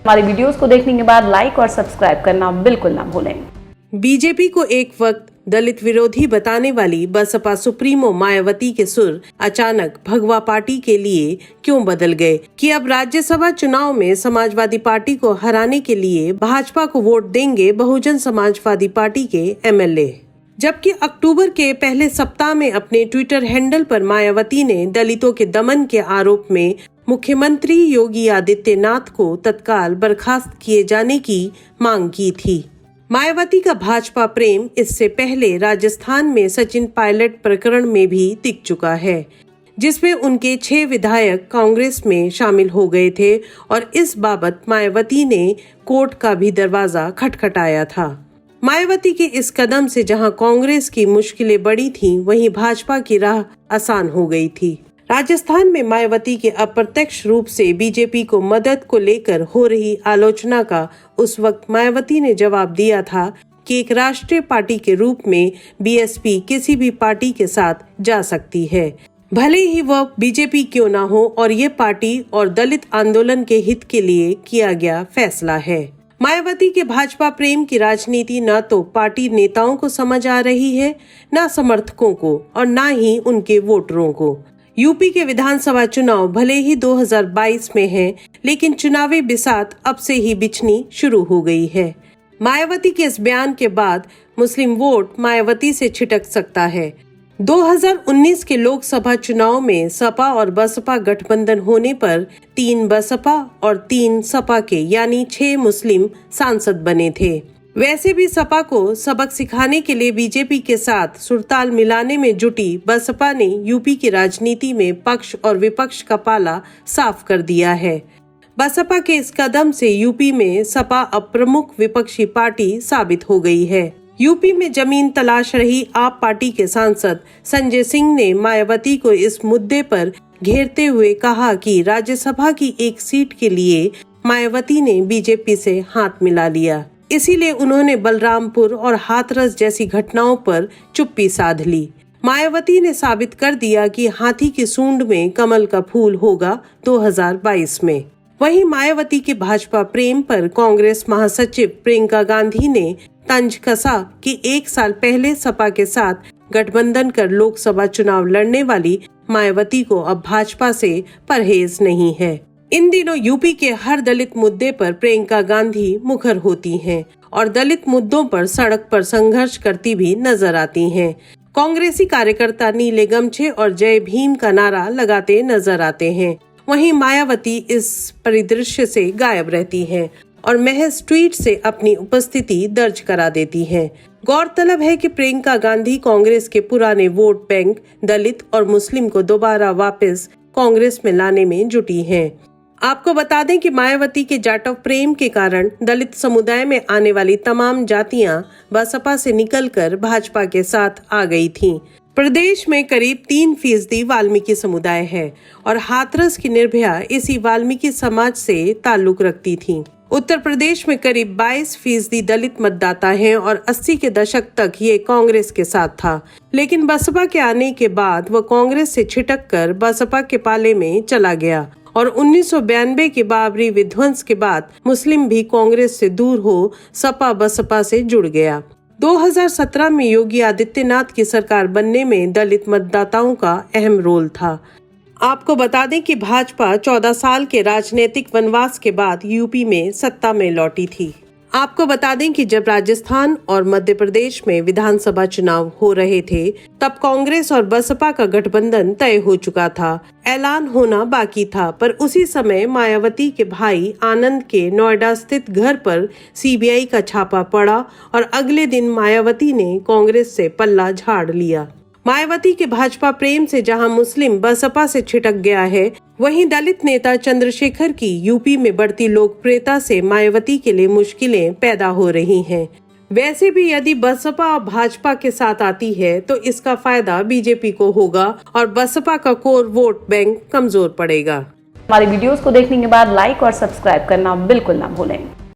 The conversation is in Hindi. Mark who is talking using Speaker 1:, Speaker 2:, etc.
Speaker 1: हमारी वीडियोस को देखने के बाद लाइक और सब्सक्राइब करना बिल्कुल ना भूलें।
Speaker 2: बीजेपी को एक वक्त दलित विरोधी बताने वाली बसपा सुप्रीमो मायावती के सुर अचानक भगवा पार्टी के लिए क्यों बदल गए कि अब राज्यसभा चुनाव में समाजवादी पार्टी को हराने के लिए भाजपा को वोट देंगे बहुजन समाजवादी पार्टी के एमएलए। जबकि अक्टूबर के पहले सप्ताह में अपने ट्विटर हैंडल पर मायावती ने दलितों के दमन के आरोप में मुख्यमंत्री योगी आदित्यनाथ को तत्काल बर्खास्त किए जाने की मांग की थी। मायावती का भाजपा प्रेम इससे पहले राजस्थान में सचिन पायलट प्रकरण में भी दिख चुका है, जिसमें उनके 6 विधायक कांग्रेस में शामिल हो गए थे और इस बाबत मायावती ने कोर्ट का भी दरवाजा खटखटाया था। मायावती के इस कदम से जहां कांग्रेस की मुश्किलें बढ़ी थीं, वहीं भाजपा की राह आसान हो गई थी। राजस्थान में मायावती के अप्रत्यक्ष रूप से बीजेपी को मदद को लेकर हो रही आलोचना का उस वक्त मायावती ने जवाब दिया था कि एक राष्ट्रीय पार्टी के रूप में बीएसपी किसी भी पार्टी के साथ जा सकती है, भले ही वह बीजेपी क्यों ना हो, और ये पार्टी और दलित आंदोलन के हित के लिए किया गया फैसला है। मायावती के भाजपा प्रेम की राजनीति न तो पार्टी नेताओं को समझ आ रही है, न समर्थकों को, और न ही उनके वोटरों को। यूपी के विधानसभा चुनाव भले ही 2022 में हैं, लेकिन चुनावी बिसात अब से ही बिछनी शुरू हो गई है। मायावती के इस बयान के बाद मुस्लिम वोट मायावती से छिटक सकता है। 2019 के लोकसभा चुनाव में सपा और बसपा गठबंधन होने पर 3 बसपा और 3 सपा के यानी 6 मुस्लिम सांसद बने थे। वैसे भी सपा को सबक सिखाने के लिए बीजेपी के साथ सुरताल मिलाने में जुटी बसपा ने यूपी की राजनीति में पक्ष और विपक्ष का पाला साफ कर दिया है। बसपा के इस कदम से यूपी में सपा अब प्रमुख विपक्षी पार्टी साबित हो गई है। यूपी में जमीन तलाश रही आप पार्टी के सांसद संजय सिंह ने मायावती को इस मुद्दे पर घेरते हुए कहा कि राज्यसभा की एक सीट के लिए मायावती ने बीजेपी से हाथ मिला लिया, इसीलिए उन्होंने बलरामपुर और हाथरस जैसी घटनाओं पर चुप्पी साध ली। मायावती ने साबित कर दिया कि हाथी की सूंड में कमल का फूल होगा 2022 में। वहीं मायावती के भाजपा प्रेम पर कांग्रेस महासचिव प्रियंका गांधी ने तंज कसा कि 1 साल पहले सपा के साथ गठबंधन कर लोकसभा चुनाव लड़ने वाली मायावती को अब भाजपा से परहेज नहीं है। इन दिनों यूपी के हर दलित मुद्दे पर प्रियंका गांधी मुखर होती हैं और दलित मुद्दों पर सड़क पर संघर्ष करती भी नजर आती हैं। कांग्रेसी कार्यकर्ता नीले गमछे और जय भीम का नारा लगाते नजर आते हैं। वहीं मायावती इस परिदृश्य से गायब रहती हैं और महज ट्वीट से अपनी उपस्थिति दर्ज करा देती हैं। गौरतलब है कि प्रियंका गांधी कांग्रेस के पुराने वोट बैंक दलित और मुस्लिम को दोबारा वापस कांग्रेस में लाने में जुटी हैं। आपको बता दें कि मायावती के जाटव प्रेम के कारण दलित समुदाय में आने वाली तमाम जातियां बसपा से निकलकर भाजपा के साथ आ गई थीं। प्रदेश में करीब 3% वाल्मीकि समुदाय है और हाथरस की निर्भया इसी वाल्मीकि समाज से ताल्लुक रखती थी। उत्तर प्रदेश में करीब 22% दलित मतदाता हैं और 80 के दशक तक ये कांग्रेस के साथ था, लेकिन बसपा के आने के बाद वह कांग्रेस से छिटक कर बसपा के पाले में चला गया और 1992 के बाबरी विध्वंस के बाद मुस्लिम भी कांग्रेस से दूर हो सपा बसपा से जुड़ गया। 2017 में योगी आदित्यनाथ की सरकार बनने में दलित मतदाताओं का अहम रोल था। आपको बता दें कि भाजपा 14 साल के राजनीतिक वनवास के बाद यूपी में सत्ता में लौटी थी। आपको बता दें कि जब राजस्थान और मध्य प्रदेश में विधानसभा चुनाव हो रहे थे, तब कांग्रेस और बसपा का गठबंधन तय हो चुका था, ऐलान होना बाकी था। पर उसी समय मायावती के भाई आनंद के नोएडा स्थित घर पर सीबीआई का छापा पड़ा और अगले दिन मायावती ने कांग्रेस से पल्ला झाड़ लिया। मायावती के भाजपा प्रेम से जहां मुस्लिम बसपा से छिटक गया है, वहीं दलित नेता चंद्रशेखर की यूपी में बढ़ती लोकप्रियता से मायावती के लिए मुश्किलें पैदा हो रही हैं। वैसे भी यदि बसपा भाजपा के साथ आती है तो इसका फायदा बीजेपी को होगा और बसपा का कोर वोट बैंक कमजोर पड़ेगा।
Speaker 1: हमारी वीडियोस को देखने के बाद लाइक और सब्सक्राइब करना बिल्कुल ना भूलें।